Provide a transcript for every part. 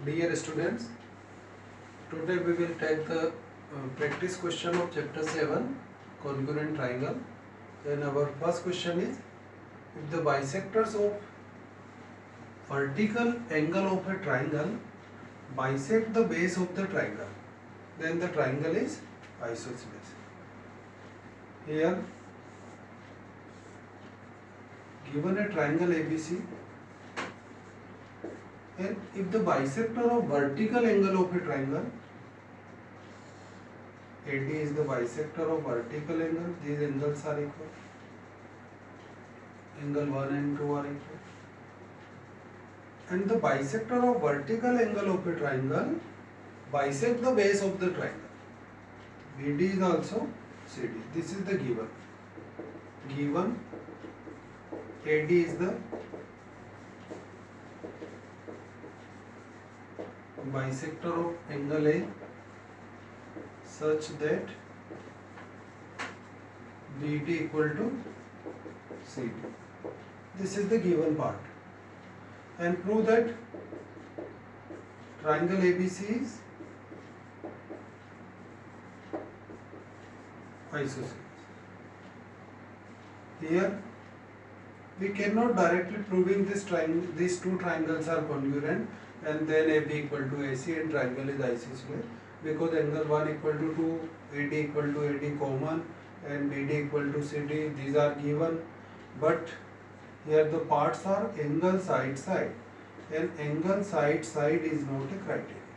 Dear students, today we will take the practice question of chapter 7, congruent triangle. And our first question is, if the bisectors of vertical angle of a triangle bisect the base of the triangle, then the triangle is isosceles. Here, given a triangle ABC, and if the bisector of vertical angle of a triangle, AD is the bisector of vertical angle, these angles are equal, angle 1 and 2 are equal, and the bisector of vertical angle of a triangle bisect the base of the triangle, BD is also CD. This is the given AD is the bisector of angle A such that BD equal to CD. This is the given part, and prove that triangle ABC is isosceles. Here we cannot directly proving these two triangles are congruent and then AB equal to AC and triangle is isosceles, because angle 1 equal to 2, AD equal to AD common and BD equal to CD, these are given, but here the parts are angle side and angle side is not a criteria.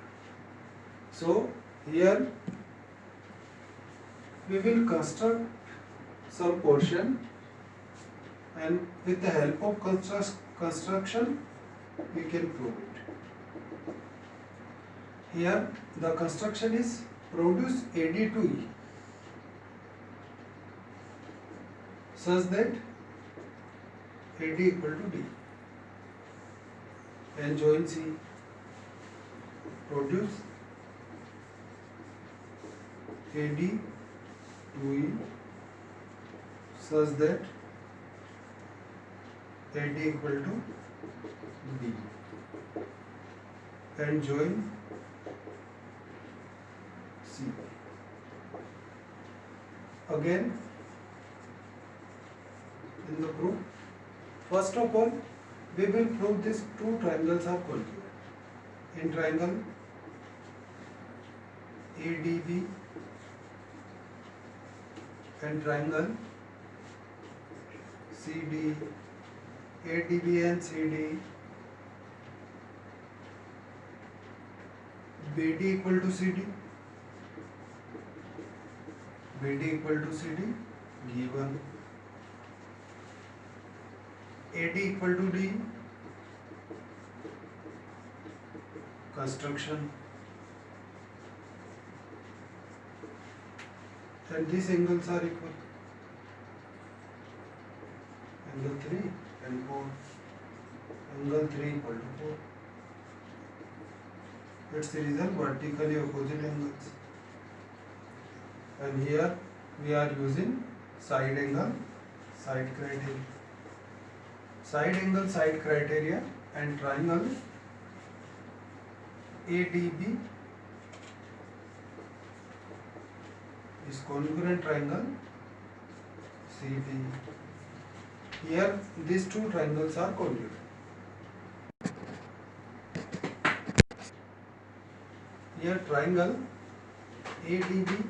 So here we will construct some portion, and with the help of construction we can prove it. Here the construction is produce AD to E such that AD equal to D, and join C, produce AD to E such that AD equal to B, and join C. Again in the proof, first of all we will prove these two triangles are congruent. In triangle ADB and triangle CD, ADB and CD, BD equal to CD, BD equal to CD, given AD equal to D, construction, and these angles are equal, angle 3 and 4, angle 3 equal to 4. It's the result vertically opposite angles, and here we are using side angle side criteria. Side angle side criteria and triangle ADB is congruent triangle CD. Here these two triangles are congruent. Here triangle ADB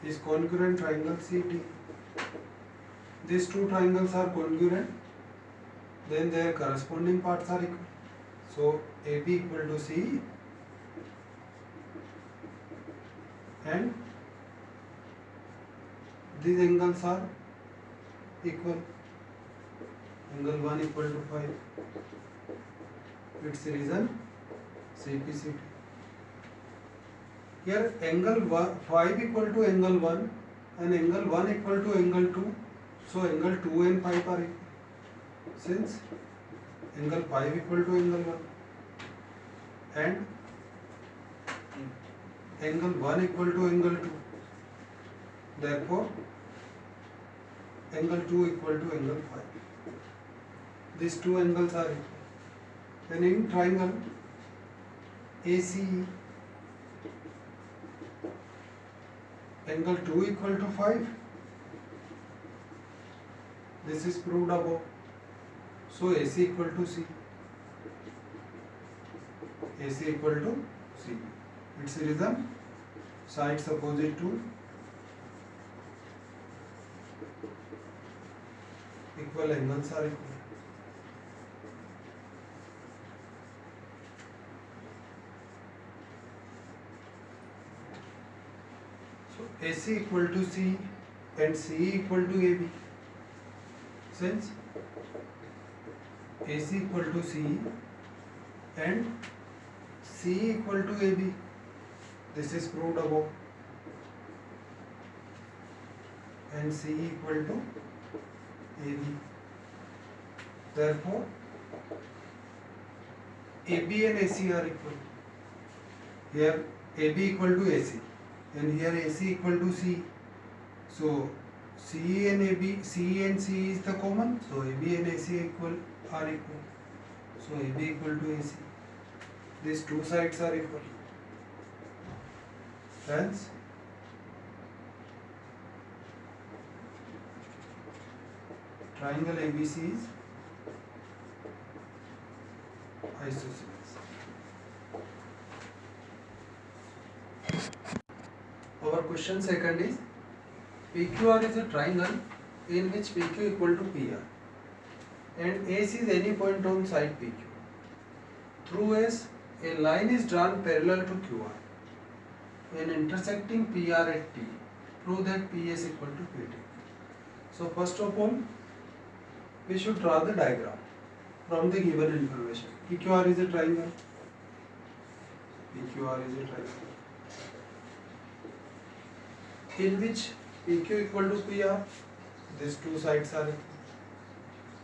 is congruent triangle CD. These two triangles are congruent, then their corresponding parts are equal. So AB equal to C and these angles are equal. Angle 1 equal to 5. Its reason CPCT. Here angle 5 equal to angle 1 and angle 1 equal to angle 2. So angle 2 and 5 are equal. Since angle 5 equal to angle 1 and angle 1 equal to angle 2, therefore angle 2 equal to angle 5. These two angles are equal. And in triangle ACE, angle 2 equal to 5. This is proved above. So AC equal to C. AC equal to C. Its reason, sides opposite to equal angles are equal. So AC equal to C and C equal to AB. Since AC equal to C and C equal to AB, this is proved above, and C equal to AB. Therefore, AB and AC are equal. Here AB equal to AC and here AC equal to C. So C and AB, C and C is the common. So AB and AC are equal. So AB equal to AC. These two sides are equal. Hence, triangle ABC is isosceles. Our question second is, PQR is a triangle in which PQ equal to PR and AC is any point on side PQ. Through S, a line is drawn parallel to QR and intersecting PR at T. Prove that PS equal to PT. So first of all, we should draw the diagram from the given information. PQR is a triangle. PQR is a triangle in which PQ equal to PR. These two sides are equal.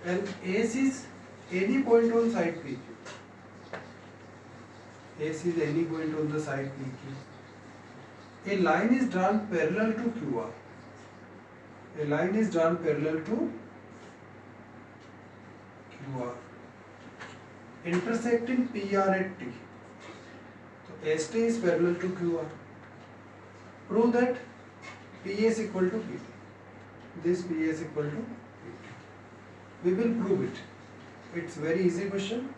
And AC is any point on side PQ. AC is any point on the side PQ. A line is drawn parallel to QR. A line is drawn parallel to QR, intersecting PR at T. So ST is parallel to QR. Prove that PS equal to PT. This PS equal to PT. We will prove it. It's very easy question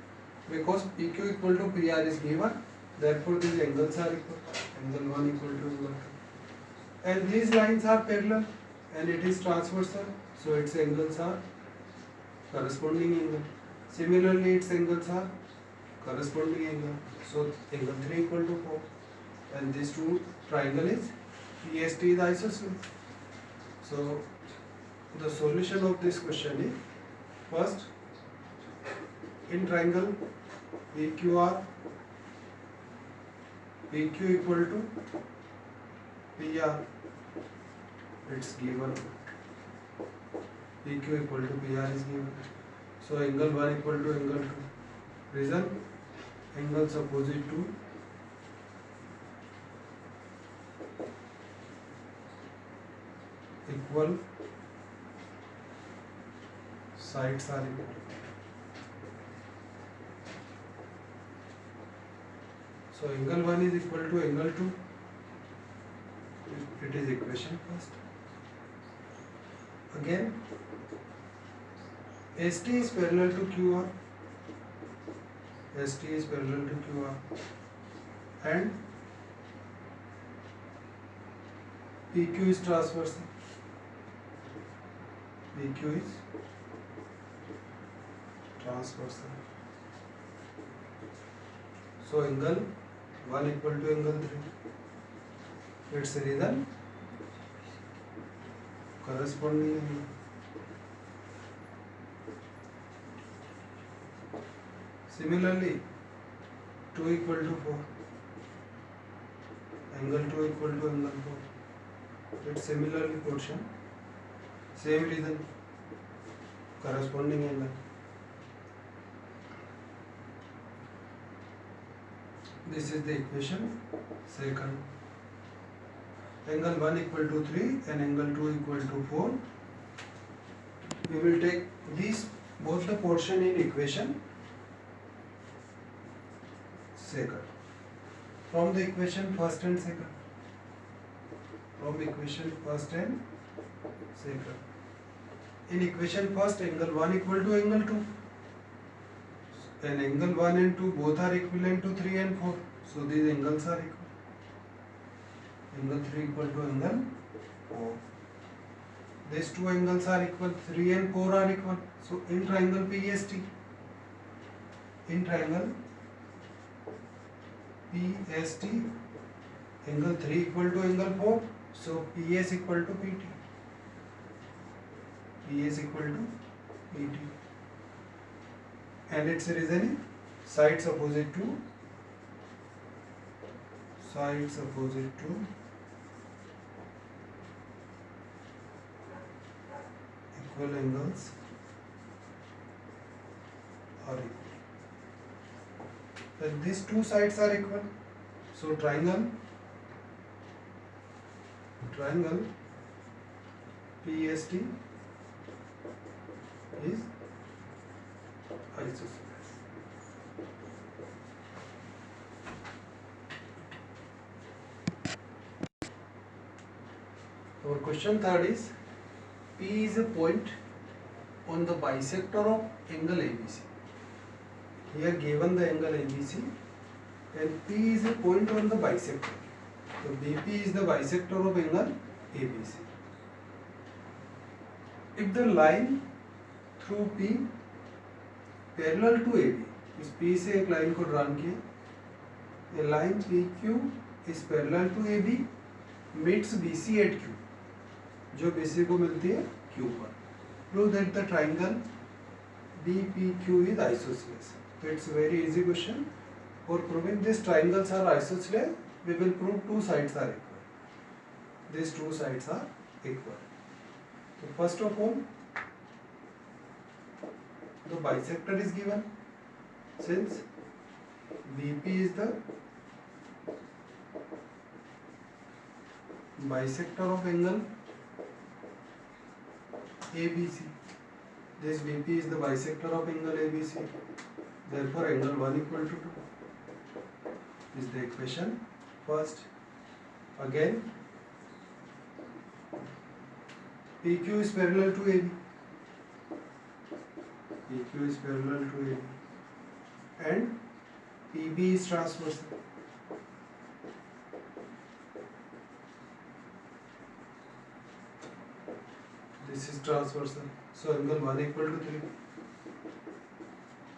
because PQ equal to PR is given. Therefore, these angles are equal. Angle 1 equal to angle 2. And these lines are parallel and it is transversal. So its angles are corresponding angle. Similarly, its angles are corresponding angle. So angle 3 equal to 4. And these two triangle is PST is isosceles. So the solution of this question is, first, in triangle PQR, PQ equal to PR, it's given. PQ equal to PR is given. So angle 1 equal to angle 2. Reason, angles opposite to equal, sides are equal. So angle 1 is equal to angle 2. It is equation first. Again, ST is parallel to QR. ST is parallel to QR. And PQ is transversal. PQ is transversal. So angle 1 equal to angle 3. Its reason, corresponding angle. Similarly, 2 equal to 4. Angle 2 equal to angle 4. It's similarly quotient. Same reason, corresponding angle. This is the equation second. Angle 1 equal to 3 and angle 2 equal to 4. We will take these both the portion in equation secant. From the equation first and second. From equation first and second. In equation first, angle 1 equal to angle 2. And angle 1 and 2 both are equivalent to 3 and 4. So these angles are equal. Angle 3 equal to angle 4. These two angles are equal. 3 and 4 are equal. So in triangle PST, angle 3 equal to angle 4. So PS equal to PT. PS equal to PT. And its reasoning, sides opposite to equal angles are equal. Then these two sides are equal. So triangle PST is isosceles. Our question third is, P is a point on the bisector of angle ABC. Here given the angle ABC and P is a point on the bisector. So BP is the bisector of angle ABC. If the line through P parallel to AB, इस P से एक line को draw किया, a line PQ is parallel to AB meets BC at Q, जो BC को मिलती है Q पर. Prove that the triangle BPQ is isosceles. So it's a very easy question. For proving these triangles are isosceles, we will prove two sides are equal. These two sides are equal. So first of all, the bisector is given. Since BP is the bisector of angle ABC. This BP is the bisector of angle ABC. Therefore, angle 1 equal to 2 is the equation first. Again, PQ is parallel to AB. PQ is parallel to AB. And PB is transversal. This is transversal. So angle 1 equal to 3.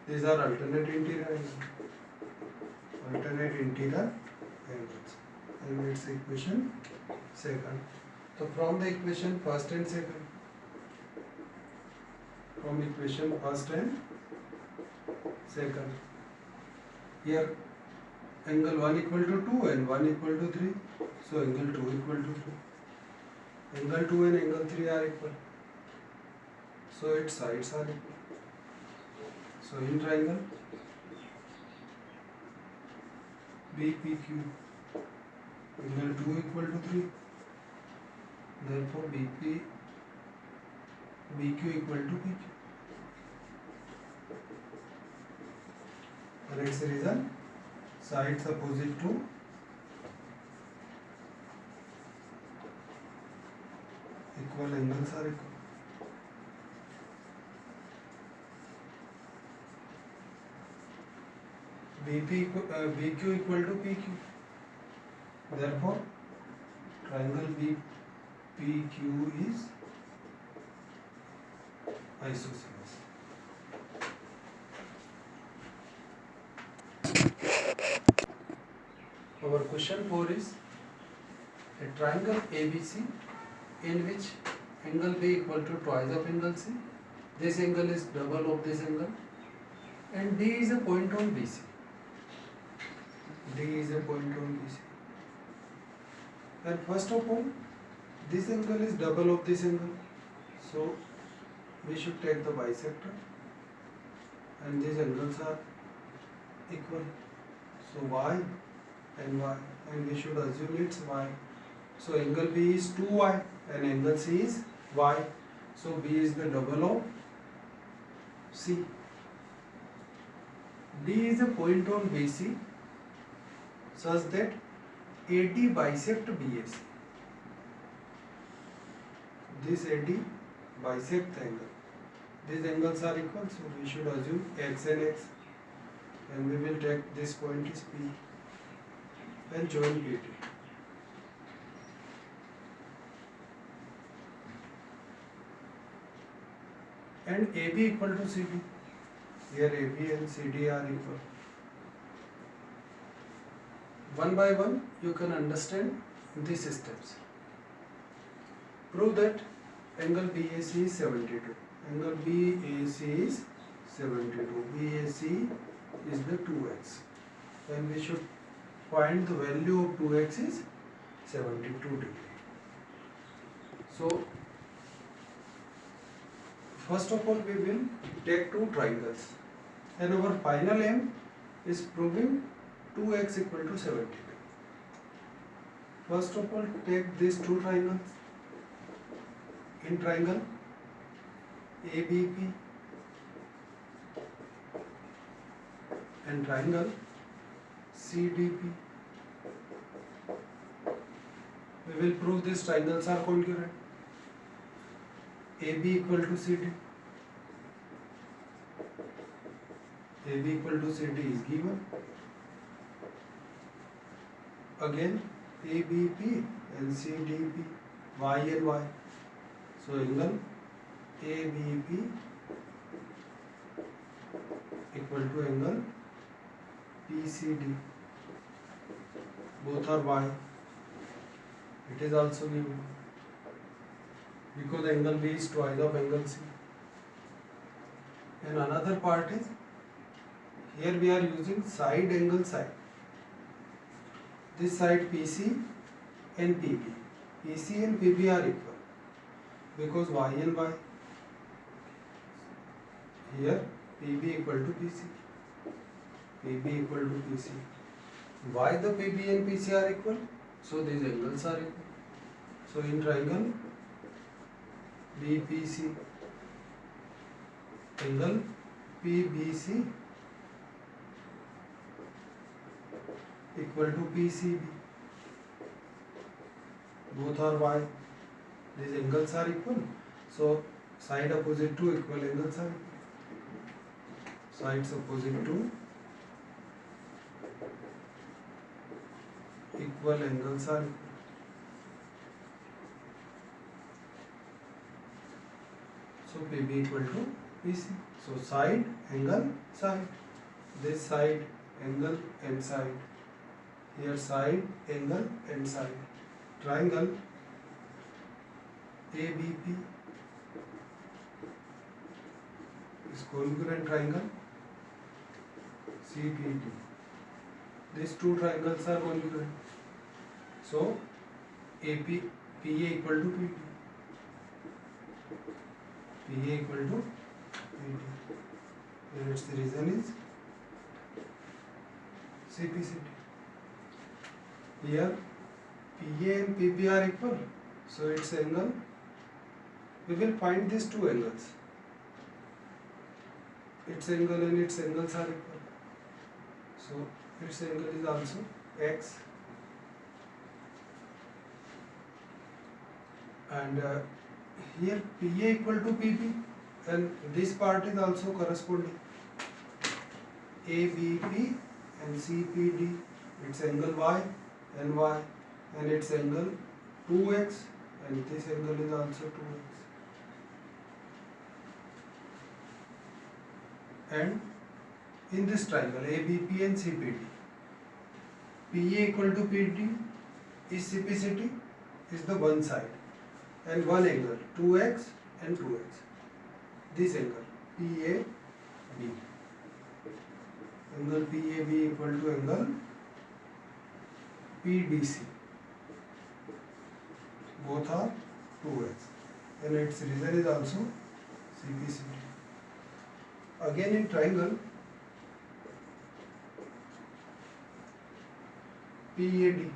These are alternate interior angles. Alternate interior angles. And its equation second. So from the equation first and second. From equation first and second. Here angle 1 equal to 2 and 1 equal to 3. So angle 2 equal to 3. Angle 2 and angle 3 are equal. So its sides are equal. So in triangle BPQ, angle 2 equal to 3. Therefore BQ equal to PQ. And its reason, sides opposite to equal angles are equal. BQ equal to PQ. Therefore, triangle BPQ is isosceles. Our question 4 is, a triangle ABC in which angle B equal to twice of angle C. This angle is double of this angle, and D is a point on BC. D is a point on BC. And first of all, this angle is double of this angle. So we should take the bisector, and these angles are equal. So Y and Y, and we should assume it's Y. So angle B is 2Y and angle C is Y. So B is the double of C. D is a point on BC such that AD bisect BAC. This AD bisect the angle. These angles are equal, so we should assume x and x, and we will take this point is P and join PT. And AB equal to CD. Here AB and CD are equal. One by one you can understand these steps. Prove that angle BAC is 72. Angle BAC is 72. BAC is the 2x. And we should find the value of 2x is 72 degree. So first of all we will take two triangles. And our final aim is proving 2x equal to 72. First of all take these two triangles. In triangle ABP and triangle CDP, we will prove these triangles are congruent. AB equal to CD. AB equal to CD is given. Again ABP and CDP, Y and Y. So angle ABP equal to angle PCD. Both are Y. It is also given because angle B is twice of angle C. And another part is, here we are using side angle side. This side PC and PB. PC and PB are equal because Y and Y. Here PB equal to PC. PB equal to PC. Why the PB and PC are equal? So these angles are equal. So in triangle BPC, angle PBC equal to PCB. Both are Y. These angles are equal. So side opposite to equal angles are equal. Sides opposite to equal angles are equal. So PB equal to PC. So side, angle, side. This side, angle and side. Here side, angle and side. Triangle ABP is congruent triangle CPT. These two triangles are congruent. So AP, PA equal to PT. PA equal to PT. And its reason is CPCT. Here PA and PB are equal. So its angle, we will find these two angles. Its angle and its angles are equal. So its angle is also X. And here PA equal to PB, and this part is also corresponding. ABP and CPD, its angle Y and Y, and its angle 2x, and this angle is also 2x. And in this triangle ABP and CPD, PA equal to PD is CPCT, is the one side, and one angle 2x and 2x. This angle PAB, angle PAB equal to angle PDC. Both are 2x, and its reason is also CPCT. Again in triangle PAD,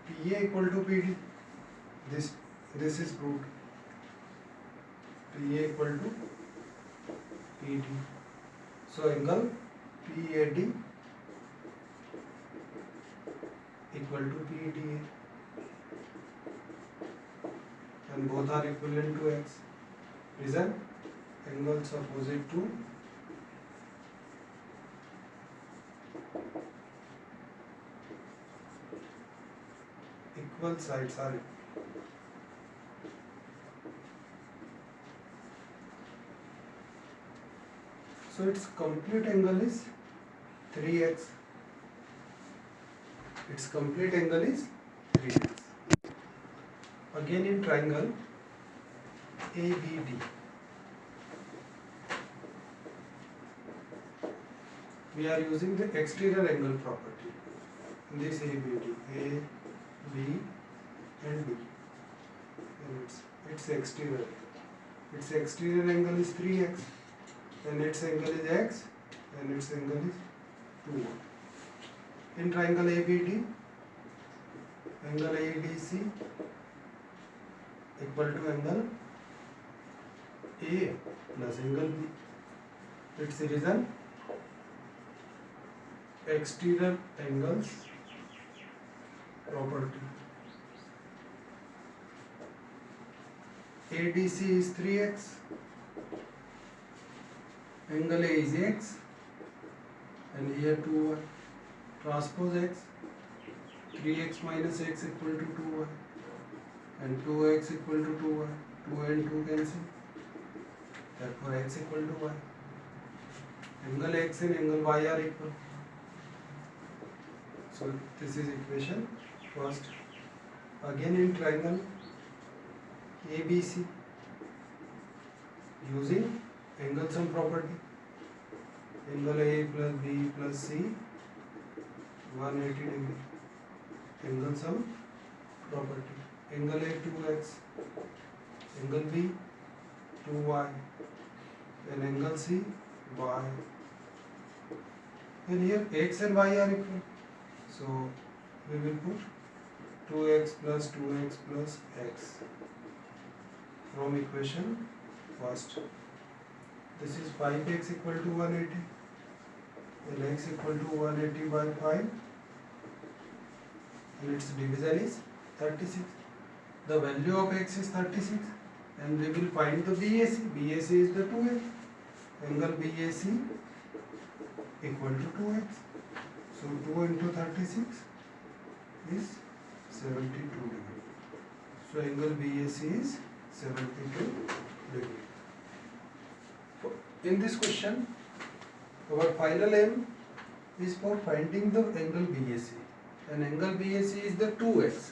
PA equal to PD. This is proved. PA equal to PD. So angle PAD equal to PDA, and both are equivalent to x. Reason? Angles opposite to equal sides are equal. So its complete angle is 3x. Its complete angle is 3x. Again in triangle ABD, we are using the exterior angle property. In this ABD, A, B and D, and its exterior. Its exterior angle is 3x, and its angle is x, and its angle is 2. In triangle ABD, angle ADC equal to angle A plus angle B. Its reason? Exterior angles property. ADC is 3x, angle A is x, and here 2y. Transpose x, 3x minus x equal to 2y, and 2x equal to 2y. 2 and 2 cancel, therefore x equal to y. Angle x and angle y are equal. So this is equation first. Again in triangle ABC, using angle sum property, angle A plus B plus C 180 degree. Angle sum property, angle A 2x, angle B 2y, and angle C y. And here x and y are equal, so we will put 2x plus 2x plus x from equation first. This is 5x equal to 180, and x equal to 180 by 5, and its division is 36. The value of x is 36, and we will find the BAC. BAC is the 2x. Angle BAC equal to 2x. So 2 into 36 is 72 degree. So angle BAC is 72 degree. In this question, our final aim is for finding the angle BAC, and angle BAC is the 2x.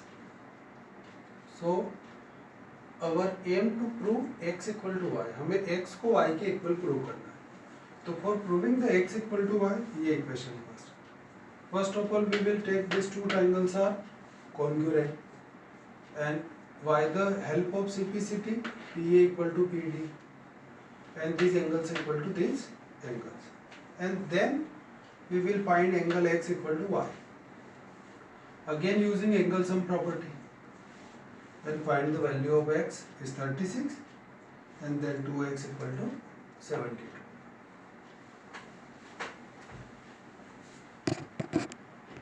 So our aim to prove x equal to y, हमें x को y के equal prove करना है. तो for proving the x equal to y, ये equation first. First of all, we will take these two triangles are congruent, and by the help of simplicity, PA equal to PD, and these angles equal to these angles, and then we will find angle x equal to y. Again using angle sum property, and find the value of x is 36, and then 2x equal to 72.